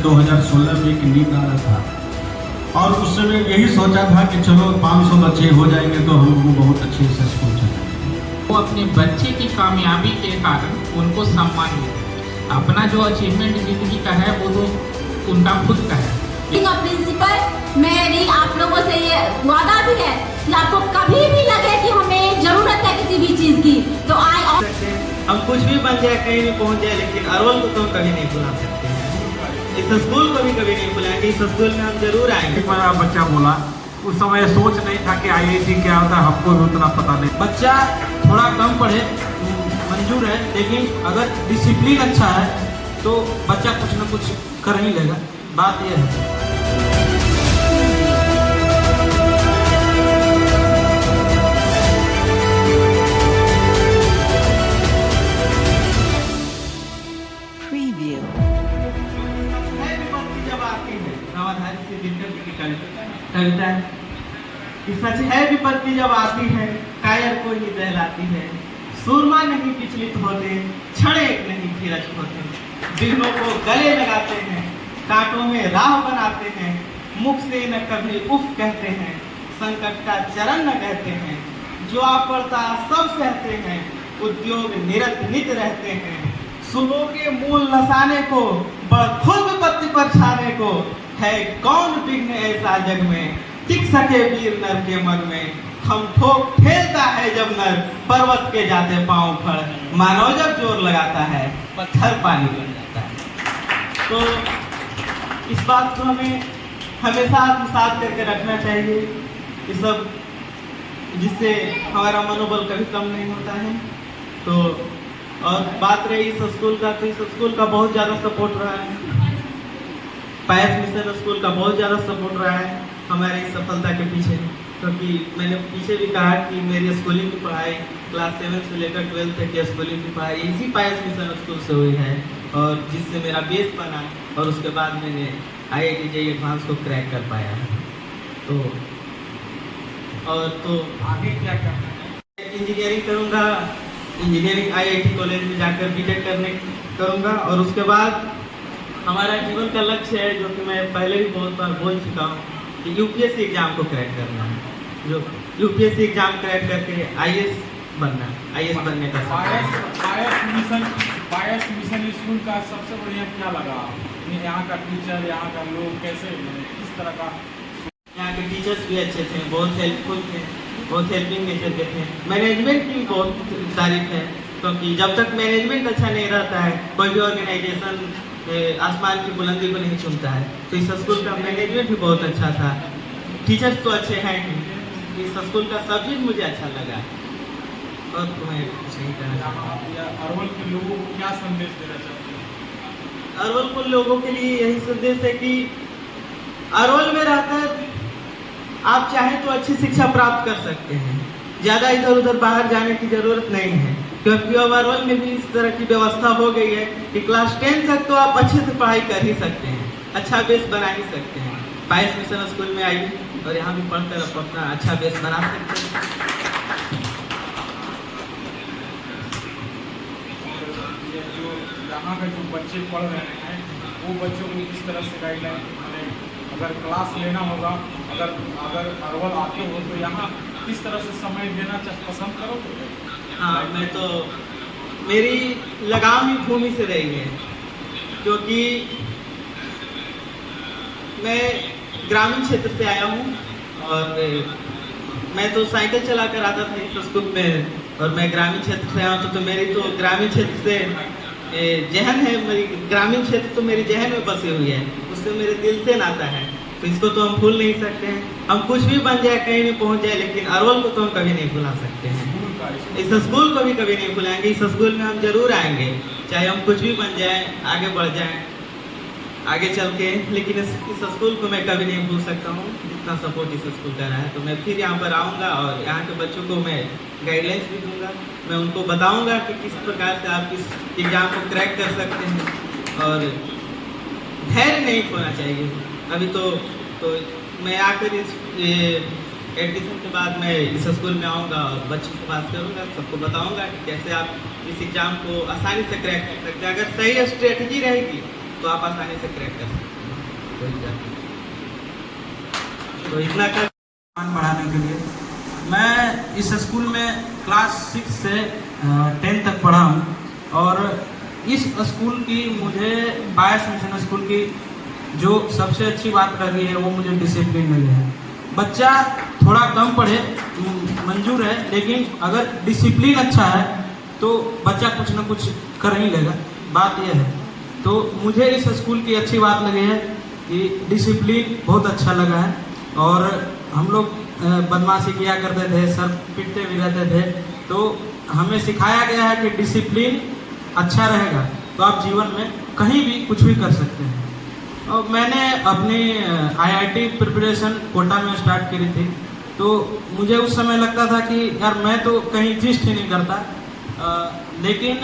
2016 में एक नींद आ रहा था और उस समय यही सोचा था कि चलो 500 बच्चे हो जाएंगे तो हमको बहुत अच्छे से स्कूल चलाएंगे। वो अपने बच्चे की कामयाबी के कारण उनको सम्मान मिलता है। अपना जो अचीवमेंट जिंदगी का है वो तो उनका खुद का है। प्रिंसिपल मेरी आप लोगों से ये वादा भी है कि आपको कभी भी लगे कि हमें जरूरत है किसी भी चीज की तो हम कुछ भी बन जाए, कहीं भी पहुंच जाए, लेकिन अरवल को तो हम कभी नहीं भुला सकते हैं। इस स्कूल को भी कभी नहीं भुलाएंगे। इस स्कूल में हम जरूर आएंगे। मेरा बच्चा बोला उस समय सोच नहीं था कि IIT क्या होता है, हमको भी उतना पता नहीं। बच्चा थोड़ा कम पढ़े मंजूर है, लेकिन अगर डिसिप्लिन अच्छा है तो बच्चा कुछ न कुछ कर ही लेगा। बात यह है। कविता है कि सच है विपत्ति जब आती है, कायर को ही दहलाती है। सूरमा नहीं विचलित होते, क्षण एक नहीं धीरज होते। विघ्नों को गले लगाते हैं, कांटों में राह बनाते हैं। मुख से न कभी उफ कहते हैं, संकट का चरण न कहते हैं। जो आ पड़ता सब सहते हैं, उद्योग निरत नित रहते हैं। सुनोगे मूल नसाने को, बड़ खुद विपत्ति पर छाने को। है कौन विघ्न ऐसा जग में, टिक सके वीर नर के मग में। हम ठोक ठेलता है जब नर, पर्वत के जाते पांव फड़। मानव जब जोर लगाता है, पत्थर पानी बन जाता है। तो इस बात को हमें हमेशा आत्मसात करके रखना चाहिए, ये सब, जिससे हमारा मनोबल कभी कम नहीं होता है। तो और बात रही इस स्कूल का, तो इस स्कूल का बहुत ज़्यादा सपोर्ट रहा है। पायस मिशन स्कूल का बहुत ज़्यादा सपोर्ट रहा है हमारे इस सफलता के पीछे। क्योंकि मैंने पीछे भी कहा कि मेरी स्कूलिंग की पढ़ाई क्लास 7 से लेकर 12 तक की स्कूलिंग की पढ़ाई इसी पायस मिशन स्कूल से हुई है, और जिससे मेरा बेस बना और उसके बाद मैंने IIT JEE एडवांस को क्रैक कर पाया। तो और तो आगे क्या करना है? इंजीनियरिंग करूँगा, इंजीनियरिंग IIT कॉलेज में जाकर BTech करूँगा। और उसके बाद हमारा जीवन का लक्ष्य है, जो कि मैं पहले भी बहुत बार बोल चुका हूँ, कि UPSC एग्जाम को क्रैक करना है। जो UPSC एग्जाम क्रैक करके IAS बनना, IAS बनने का पायस मिशन स्कूल का सबसे बढ़िया क्या लगा? यहाँ का टीचर, यहाँ का लोग कैसे, किस तरह का? यहाँ के टीचर्स भी अच्छे थे, बहुत हेल्पफुल थे, बहुत हेल्पिंग नेचर के थे। मैनेजमेंट की बहुत तारीफ है, क्योंकि जब तक मैनेजमेंट अच्छा नहीं रहता है, कोई भी ऑर्गेनाइजेशन आसमान की बुलंदी को नहीं चुनता है। तो इस स्कूल का मैनेजमेंट भी बहुत अच्छा था, टीचर्स तो अच्छे हैं ही। इस स्कूल का सब्जेक्ट मुझे अच्छा लगा। और तुम्हें सही कहना, अरवल के लोगों को क्या संदेश देना चाहते हैं? अरवल के लोगों के लिए यही संदेश है कि अरवल में रहकर आप चाहें तो अच्छी शिक्षा प्राप्त कर सकते हैं। ज़्यादा इधर उधर बाहर जाने की ज़रूरत नहीं है, क्योंकि अब अरवल में भी इस तरह की व्यवस्था हो गई है कि क्लास 10 तक तो आप अच्छे से पढ़ाई कर ही सकते हैं, अच्छा बेस बना ही सकते हैं। पायस मिशन स्कूल में आइए और यहाँ भी पढ़कर आप अपना अच्छा बेस बना सकते हैं। यहाँ के जो बच्चे पढ़ रहे हैं वो बच्चों को किस तरह से गाइडलाइन, अगर क्लास लेना होगा, अगर अरवल आते हो तो यहाँ किस तरह से समय देना पसंद करोगे? हाँ, मैं तो, मेरी लगाव ही भूमि से रही है, क्योंकि मैं ग्रामीण क्षेत्र से आया हूँ। और मैं तो साइकिल चलाकर आता था इस स्कूल में, और मैं ग्रामीण क्षेत्र से आया हूँ। तो मेरी तो ग्रामीण क्षेत्र से जहन है, मेरी ग्रामीण क्षेत्र तो मेरी जहन में बसी हुई है, उससे मेरे दिल से नाता है। तो इसको तो हम भूल नहीं सकते हैं। हम कुछ भी बन जाए, कहीं भी पहुंच जाए, लेकिन अरवल को तो हम कभी नहीं भुला सकते हैं। इस स्कूल को भी कभी नहीं भुलाएंगे। इस स्कूल में हम जरूर आएंगे, चाहे हम कुछ भी बन जाए, आगे बढ़ जाए, आगे चल के। लेकिन इस स्कूल को मैं कभी नहीं भूल सकता हूँ, जितना सपोर्ट इस स्कूल का रहा है। तो मैं फिर यहाँ पर आऊँगा और यहाँ के बच्चों को मैं गाइडलाइंस भी दूँगा। मैं उनको बताऊँगा कि किस प्रकार से आप इस एग्ज़ाम को क्रैक कर सकते हैं, और धैर्य नहीं खोना चाहिए। अभी तो मैं आकर इस एडमिशन के बाद मैं इस स्कूल में आऊँगा और बच्चों से बात करूँगा, सबको बताऊँगा कि कैसे आप इस एग्ज़ाम को आसानी से क्रैक कर सकते हैं। अगर सही स्ट्रेटजी रहेगी तो आप आसानी से क्रैक कर सकते हैं, कोई दिक्कत नहीं। तो इतना कर बढ़ाने के लिए मैं इस स्कूल में क्लास 6 से 10 तक पढ़ा हूँ और इस स्कूल की मुझे बायस मिशन स्कूल की जो सबसे अच्छी बात लगी है वो मुझे डिसिप्लिन लगी है। बच्चा थोड़ा कम पढ़े मंजूर है, लेकिन अगर डिसिप्लिन अच्छा है तो बच्चा कुछ ना कुछ कर ही लेगा। बात यह है, तो मुझे इस स्कूल की अच्छी बात लगी है कि डिसिप्लिन बहुत अच्छा लगा है। और हम लोग बदमाशी किया करते थे, सर पीटते भी रहते थे, तो हमें सिखाया गया है कि डिसिप्लिन अच्छा रहेगा तो आप जीवन में कहीं भी कुछ भी कर सकते हैं। और मैंने अपनी IIT प्रिपरेशन कोटा में स्टार्ट करी थी, तो मुझे उस समय लगता था कि यार मैं तो कहीं जिस्ट ही नहीं करता, लेकिन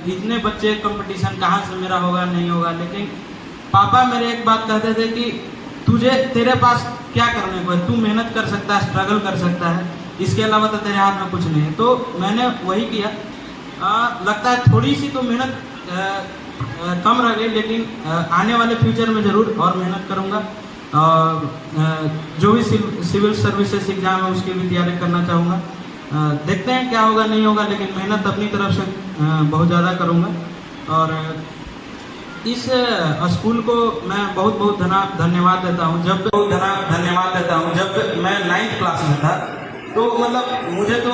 इतने बच्चे कंपटीशन कहाँ से मेरा होगा नहीं होगा। लेकिन पापा मेरे एक बात कहते थे कि तेरे पास क्या करने को है, तू मेहनत कर सकता है, स्ट्रगल कर सकता है, इसके अलावा तो तेरे हाथ में कुछ नहीं है। तो मैंने वही किया। लगता है थोड़ी सी तो मेहनत कम रह गई, लेकिन आने वाले फ्यूचर में ज़रूर और मेहनत करूँगा। जो भी सिविल सर्विसेज एग्ज़ाम है उसकी भी तैयारी करना चाहूँगा। देखते हैं क्या होगा नहीं होगा, लेकिन मेहनत अपनी तरफ से बहुत ज़्यादा करूँगा। और इस स्कूल को मैं बहुत धन्यवाद देता हूँ। जब मैं 9th क्लास में था तो मतलब मुझे तो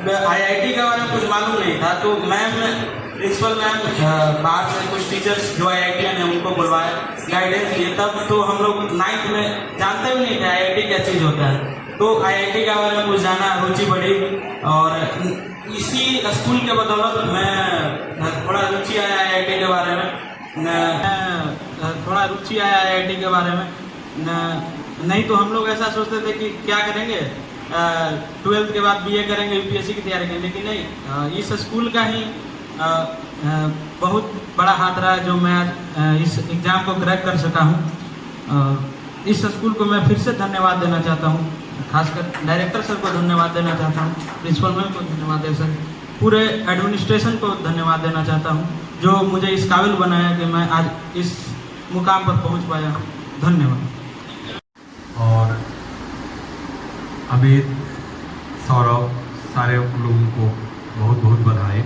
IIT के बारे में कुछ मालूम नहीं था। तो प्रिंसिपल मैम बाहर से कुछ टीचर्स जो IIT ने उनको बुलवाया, गाइडेंस दिए। तब तो हम लोग 9th में जानते भी नहीं थे IIT क्या चीज़ होता है। तो IIT के बारे में कुछ जाना, रुचि बढ़ी और इसी स्कूल के बदौलत मैं थोड़ा रुचि आया IIT के बारे में। नहीं तो हम लोग ऐसा सोचते थे कि क्या करेंगे, 12th के बाद BA करेंगे, UPSC की तैयारी करेंगे। लेकिन नहीं, इस स्कूल का ही बहुत बड़ा हाथ रहा जो मैं आज इस एग्ज़ाम को क्रैक कर सका हूँ। इस स्कूल को मैं फिर से धन्यवाद देना चाहता हूँ, खासकर डायरेक्टर सर को धन्यवाद देना चाहता हूँ, प्रिंसिपल मैम को धन्यवाद दे सर, पूरे एडमिनिस्ट्रेशन को धन्यवाद देना चाहता हूँ जो मुझे इस काबिल बनाया कि मैं आज इस मुकाम पर पहुँच पाया हूँ। धन्यवाद। और अमित, सौरभ, सारे लोगों को बहुत बधाई।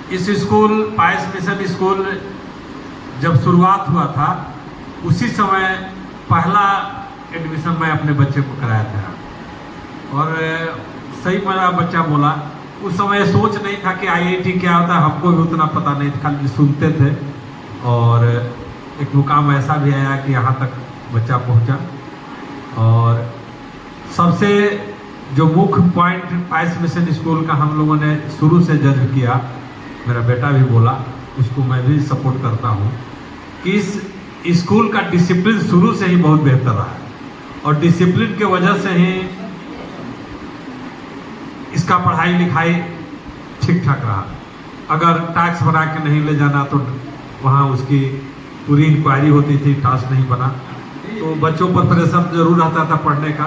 इस स्कूल बायस मिशन स्कूल जब शुरुआत हुआ था उसी समय पहला एडमिशन मैं अपने बच्चे को कराया था। और सही मेरा बच्चा बोला, उस समय सोच नहीं था कि IIT क्या होता है, हमको भी उतना पता नहीं था, खाली सुनते थे। और एक मुकाम ऐसा भी आया कि यहाँ तक बच्चा पहुँचा। और सबसे जो मुख्य पॉइंट बायस मिशन स्कूल का हम लोगों ने शुरू से जज किया, मेरा बेटा भी बोला, उसको मैं भी सपोर्ट करता हूँ कि इस स्कूल का डिसिप्लिन शुरू से ही बहुत बेहतर रहा है। और डिसिप्लिन के वजह से ही इसका पढ़ाई लिखाई ठीक ठाक रहा। अगर टास्क बना के नहीं ले जाना तो वहाँ उसकी पूरी इंक्वायरी होती थी, टास्क नहीं बना तो बच्चों पर प्रेशर जरूर रहता था पढ़ने का।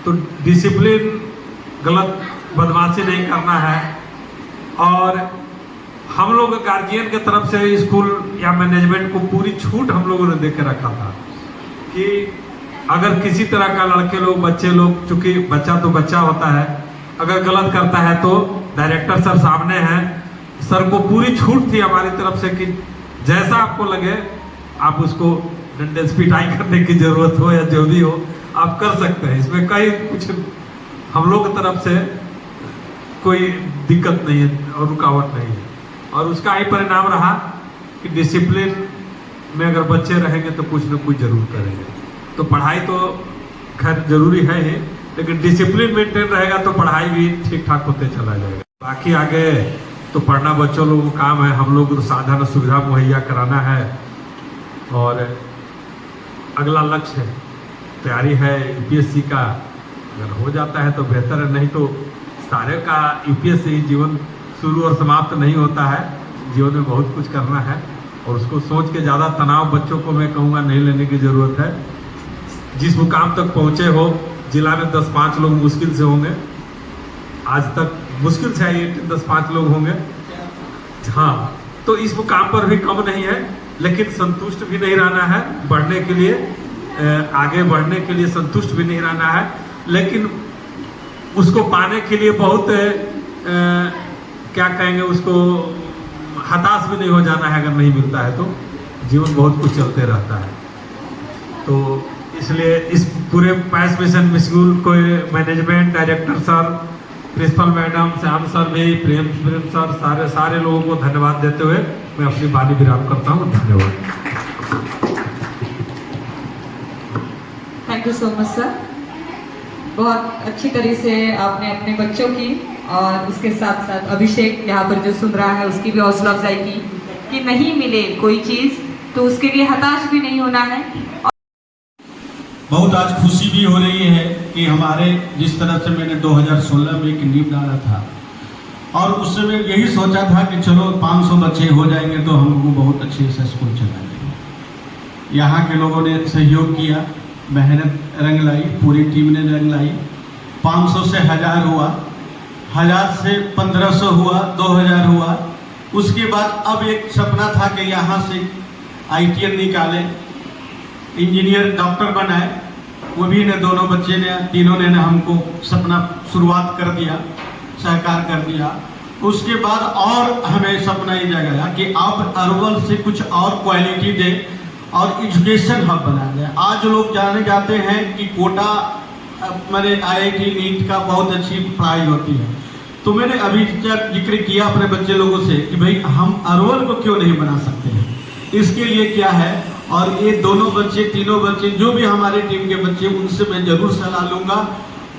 तो डिसिप्लिन, गलत बदमाशी नहीं करना है। और हम लोग गार्जियन के तरफ से स्कूल या मैनेजमेंट को पूरी छूट हम लोगों ने दे के रखा था कि अगर किसी तरह का लड़के लोग, बच्चे लोग, चूँकि बच्चा तो बच्चा होता है, अगर गलत करता है तो डायरेक्टर सर सामने हैं, सर को पूरी छूट थी हमारी तरफ से कि जैसा आपको लगे आप उसको डंडे से पिटाई करने की ज़रूरत हो या जो भी हो आप कर सकते हैं। इसमें कहीं कुछ हम लोग की तरफ से कोई दिक्कत नहीं है और रुकावट नहीं है। और उसका ही परिणाम रहा कि डिसिप्लिन में अगर बच्चे रहेंगे तो कुछ न कुछ जरूर करेंगे। तो पढ़ाई तो खैर जरूरी है ही, लेकिन डिसिप्लिन मेंटेन रहेगा तो पढ़ाई भी ठीक ठाक होते चला जाएगा। बाकी आगे तो पढ़ना बच्चों लोगों का काम है, हम लोग तो साधन सुविधा मुहैया कराना है। और अगला लक्ष्य तैयारी है UPSC का, अगर हो जाता है तो बेहतर है, नहीं तो सारे का UPSC जीवन शुरू और समाप्त नहीं होता है, जीवन में बहुत कुछ करना है। और उसको सोच के ज़्यादा तनाव बच्चों को मैं कहूँगा नहीं लेने की ज़रूरत है। जिस मुकाम तक पहुँचे हो, जिला में 10-5 लोग मुश्किल से होंगे, आज तक मुश्किल से IIT 10-5 लोग होंगे। हाँ, तो इस मुकाम पर भी कम नहीं है, लेकिन संतुष्ट भी नहीं रहना है। बढ़ने के लिए, आगे बढ़ने के लिए संतुष्ट भी नहीं रहना है, लेकिन उसको पाने के लिए बहुत क्या कहेंगे, उसको हताश भी नहीं हो जाना है। अगर नहीं मिलता है तो जीवन बहुत कुछ चलते रहता है। तो इसलिए इस पूरे पायस मिशन स्कूल को management, director sir, principal madam, Shyam sir भी, प्रेम सर, सारे लोगों को धन्यवाद देते हुए मैं अपनी वाणी विराम करता हूँ। धन्यवाद। Thank you so much sir. बहुत अच्छी तरह से आपने अपने बच्चों की और उसके साथ साथ अभिषेक यहाँ पर जो सुन रहा है उसकी भी हौसला अफजाई की कि नहीं मिले कोई चीज़ तो उसके लिए हताश भी नहीं होना है। बहुत आज खुशी भी हो रही है कि हमारे जिस तरह से मैंने 2016 में एक नींव डाला था और उस समय यही सोचा था कि चलो 500 बच्चे हो जाएंगे तो हमको बहुत अच्छे से स्कूल चलाएंगे। यहाँ के लोगों ने सहयोग किया, मेहनत रंग लाई, पूरी टीम ने रंग लाई। 500 से 1000 हुआ, 1000 से 1500 हुआ, 2000 हुआ। उसके बाद अब एक सपना था कि यहाँ से ITN निकाले, इंजीनियर, डॉक्टर बनाए। वो भी ने दोनों बच्चे ने, तीनों ने हमको सपना शुरुआत कर दिया, सहकार कर दिया। उसके बाद और हमें सपना ये जगाया कि आप अरवल से कुछ और क्वालिटी दें और एजुकेशन हब बना दें। आज लोग जाने जाते हैं कि कोटा मैंने IIT नीट का बहुत अच्छी पढ़ाई होती है, तो मैंने अभी जिक्र किया अपने बच्चे लोगों से कि भाई हम अरवल को क्यों नहीं बना सकते हैं। इसके लिए क्या है, और ये दोनों बच्चे, तीनों बच्चे, जो भी हमारे टीम के बच्चे, उनसे मैं जरूर सलाह लूँगा।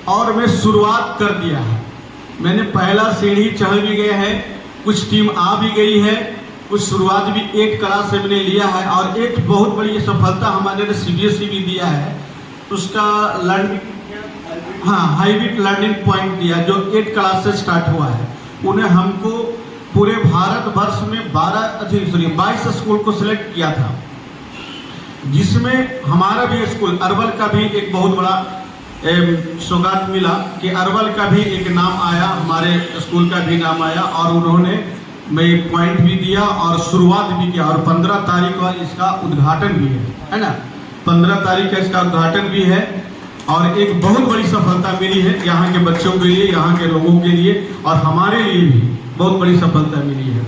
और मैं शुरुआत कर दिया है, मैंने पहला सीढ़ी चढ़ भी गए हैं, कुछ टीम आ भी गई है, कुछ शुरुआत भी 8 क्लास से मैंने लिया है। और एक बहुत बड़ी सफलता हमारे ने CBSE भी दिया है, उसका हाईब्रिड लर्निंग पॉइंट दिया जो 8 क्लास से स्टार्ट हुआ है। उन्हें हमको पूरे भारत वर्ष में 22 स्कूल को सिलेक्ट किया था, जिसमें हमारा भी स्कूल अरवल का भी एक बहुत बड़ा सौगात मिला कि अरवल का भी एक नाम आया, हमारे स्कूल का भी नाम आया। और उन्होंने मैं पॉइंट भी दिया और शुरुआत भी किया। और 15 तारीख को इसका उद्घाटन भी है ना, 15 तारीख का इसका उद्घाटन भी है। और एक बहुत बड़ी सफलता मिली है यहाँ के बच्चों के लिए, यहाँ के लोगों के लिए, और हमारे लिए भी बहुत बड़ी सफलता मिली है।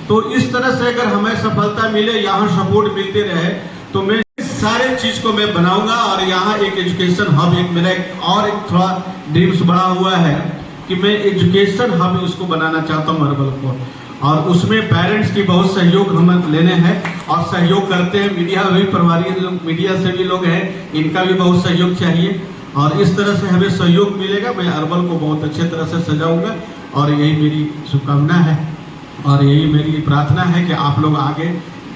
तो इस तरह से अगर हमें सफलता मिले, यहाँ सपोर्ट मिलते रहे, तो मैं सारे चीज को मैं बनाऊंगा। और यहाँ एक एजुकेशन हब, एक मेरा एक थोड़ा ड्रीम्स बड़ा हुआ है कि मैं एजुकेशन हब इसको बनाना चाहता हूँ अरवल को। और उसमें पेरेंट्स की बहुत सहयोग हम लेने हैं और सहयोग करते हैं। मीडिया भी प्रभारी लोग, मीडिया से भी लोग हैं, इनका भी बहुत सहयोग चाहिए। और इस तरह से हमें सहयोग मिलेगा, मैं अरवल को बहुत अच्छे तरह से सजाऊंगा। और यही मेरी शुभकामना है और यही मेरी प्रार्थना है कि आप लोग आगे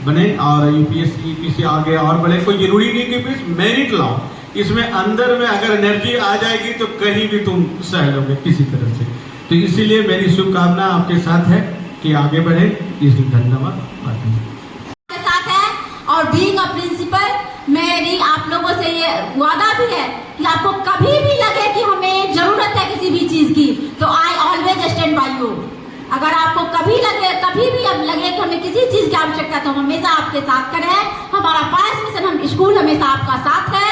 बने और UPSC EPC आगे और बढ़े। कोई जरूरी नहीं कि मेरिट लाओ, इसमें अंदर में अगर एनर्जी आ जाएगी तो कहीं भी तुम सह लोगे किसी तरह से। तो इसीलिए मेरी शुभकामना आपके साथ है कि आगे बढ़े। इसलिए धन्यवाद के साथ है। और बीइंग अ प्रिंसिपल मेरी आप लोगों से ये वादा भी है कि आपको कभी भी लगे कि हमें जरूरत है किसी भी चीज की, तो I always stand by you. अगर आपको कभी भी अब लगे कि हमें किसी चीज की आवश्यकता, तो हमेशा आपके साथ खड़े हैं। हमारा पायस मिशन, हम स्कूल हमेशा आपका साथ है।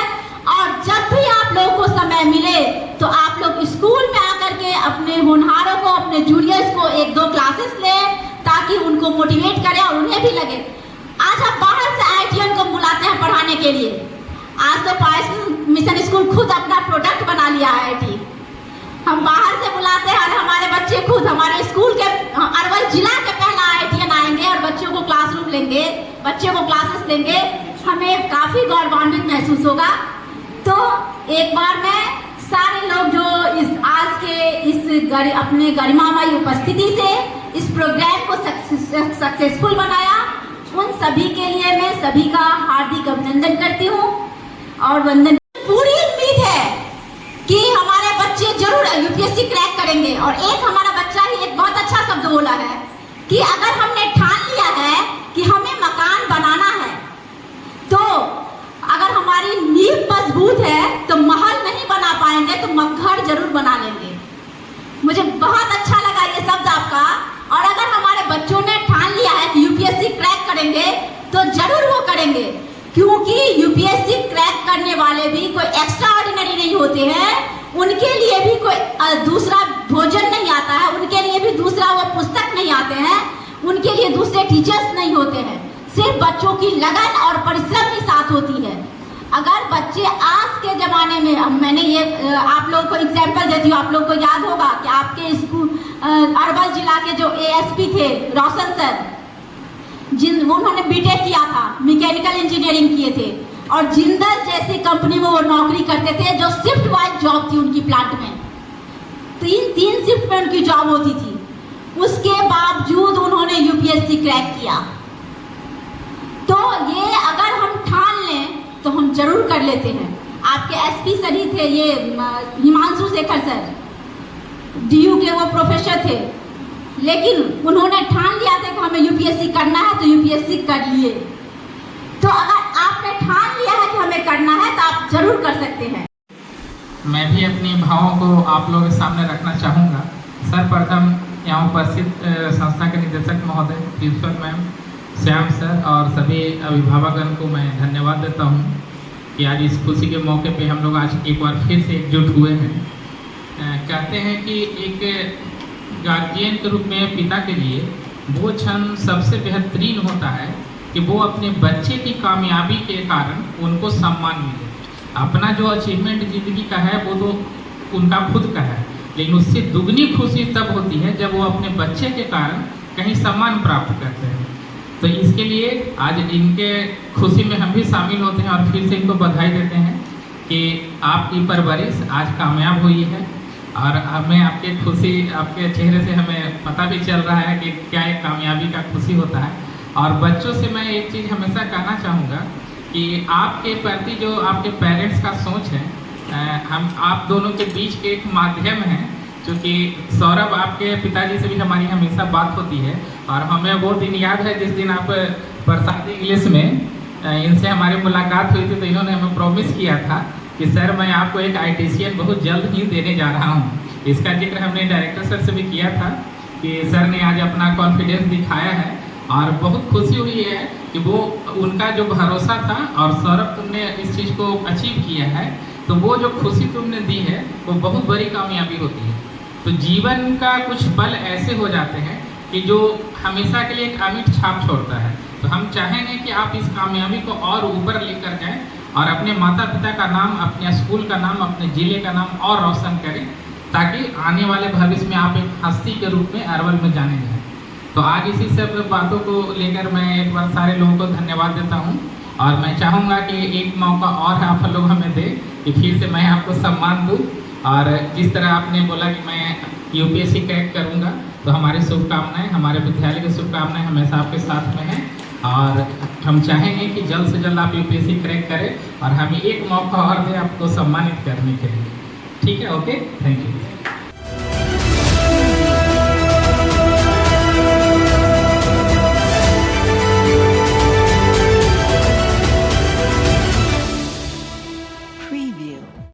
और जब भी आप लोगों को समय मिले तो आप लोग स्कूल में आकर के अपने होनहारों को, अपने जूनियर्स को 1-2 क्लासेस लें, ताकि उनको मोटिवेट करें और उन्हें भी लगे। आज आप बाहर से IITN को बुलाते हैं पढ़ाने के लिए, आज तो पायस मिशन स्कूल खुद अपना प्रोडक्ट बना लिया IIT। हम बाहर से बुलाते हैं और हमारे बच्चे खुद हमारे स्कूल के, अरवल जिला के पहला IITN आएंगे और बच्चों को क्लासरूम लेंगे, बच्चों को क्लासेस लेंगे। हमें काफी गौरवान्वित महसूस होगा। तो एक बार मैं सारे लोग जो आज के अपने गरिमामयी उपस्थिति से इस प्रोग्राम को सक्सेसफुल बनाया, उन सभी के लिए मैं सभी का हार्दिक अभिनंदन करती हूँ। और वंदन, पूरी उम्मीद है कि हमारे बच्चे जरूर UPSC क्रैक करेंगे। और एक हमारा बच्चा ही एक बहुत अच्छा शब्द बोला है कि अगर हमने ठान लिया है कि हमें मकान बनाना है, तो अगर हमारी नींव मजबूत है तो महल नहीं बना पाएंगे तो घर जरूर बना लेंगे। मुझे बहुत अच्छा लगा ये शब्द आपका। और अगर हमारे बच्चों ने ठान लिया है कि करेंगे तो जरूर वो करेंगे, क्योंकि यूपीएससी क्रैक करने वाले भी कोई एक्स्ट्रा ऑर्डिनरी नहीं होते हैं। उनके लिए भी कोई दूसरा भोजन नहीं आता है, उनके लिए भी दूसरा वो पुस्तक नहीं आते हैं, उनके लिए दूसरे टीचर्स नहीं होते हैं। सिर्फ बच्चों की लगन और परिश्रम के साथ होती है। अगर बच्चे आज के ज़माने में, मैंने ये आप लोगों को एग्जाम्पल देती हूँ, आप लोगों को याद होगा कि आपके स्कूल अरवल जिला के जो एएसपी थे रोशन सर, उन्होंने बीटेक किया था, मैकेनिकल इंजीनियरिंग किए थे और जिंदल जैसी कंपनी में वो नौकरी करते थे, जो शिफ्ट वाइज जॉब थी उनकी प्लांट में, तीन शिफ्ट में उनकी जॉब होती थी। उसके बावजूद उन्होंने यूपीएससी क्रैक किया। तो ये अगर हम ठान लें तो हम जरूर कर लेते हैं। आपके एसपी सर ही थे ये हिमांशु शेखर सर, डीयू के वो प्रोफेसर थे, लेकिन उन्होंने ठान लिया था कि हमें यूपीएससी करना है तो यूपीएससी कर लिए। तो अगर आपने ठान लिया है कि हमें करना है तो आप जरूर कर सकते हैं। मैं भी अपनी भावों को आप लोगों के सामने रखना चाहूँगा। सर्वप्रथम यहाँ उपस्थित संस्था के निदेशक महोदय, प्रिंसिपल मैम, श्याम सर और सभी अभिभावकगण को मैं धन्यवाद देता हूँ कि आज इस खुशी के मौके पे हम लोग आज एक बार फिर से एकजुट हुए हैं। कहते हैं कि एक गार्जियन के रूप में पिता के लिए वो क्षण सबसे बेहतरीन होता है कि वो अपने बच्चे की कामयाबी के कारण उनको सम्मान मिले। अपना जो अचीवमेंट ज़िंदगी का है वो तो उनका खुद का है, लेकिन उससे दुगनी खुशी तब होती है जब वो अपने बच्चे के कारण कहीं सम्मान प्राप्त करते हैं। तो इसके लिए आज इनके खुशी में हम भी शामिल होते हैं और फिर से इनको बधाई देते हैं कि आपकी परवरिश आज कामयाब हुई है। और हमें आपके खुशी, आपके चेहरे से हमें पता भी चल रहा है कि क्या एक कामयाबी का खुशी होता है। और बच्चों से मैं एक चीज़ हमेशा कहना चाहूँगा कि आपके प्रति जो आपके पेरेंट्स का सोच है, हम आप दोनों के बीच के एक माध्यम है, क्योंकि सौरभ आपके पिताजी से भी हमारी हमेशा बात होती है और हमें वो दिन याद है जिस दिन आप बरसाती इंग्लिश में इनसे हमारी मुलाकात हुई थी। तो इन्होंने हमें प्रॉमिस किया था कि सर मैं आपको एक आईटीसीएन बहुत जल्द ही देने जा रहा हूँ। इसका जिक्र हमने डायरेक्टर सर से भी किया था कि सर ने आज अपना कॉन्फिडेंस दिखाया है और बहुत खुशी हुई है कि वो उनका जो भरोसा था और सौरभ तुमने इस चीज़ को अचीव किया है, तो वो जो खुशी तुमने दी है वो बहुत बड़ी कामयाबी होती है। तो जीवन का कुछ पल ऐसे हो जाते हैं कि जो हमेशा के लिए एक अमिट छाप छोड़ता है। तो हम चाहेंगे कि आप इस कामयाबी को और ऊपर लेकर जाएं और अपने माता पिता का नाम, अपने स्कूल का नाम, अपने ज़िले का नाम और रोशन करें, ताकि आने वाले भविष्य में आप एक हस्ती के रूप में अरवल में जाने जाएं। तो आज इसी सब बातों को लेकर मैं एक बार सारे लोगों को धन्यवाद देता हूँ और मैं चाहूँगा कि एक मौका और आप लोग हमें दें कि फिर से मैं आपको सम्मान दूँ। और जिस तरह आपने बोला कि मैं यूपीएससी क्रैक करूँगा, तो हमारी शुभकामनाएं, हमारे विद्यालय की शुभकामनाएं हमेशा आपके साथ में हैं और हम चाहेंगे कि जल्द से जल्द आप यूपीएससी क्रैक करें और हमें एक मौका और दें आपको सम्मानित करने के लिए। ठीक है, ओके, थैंक यू।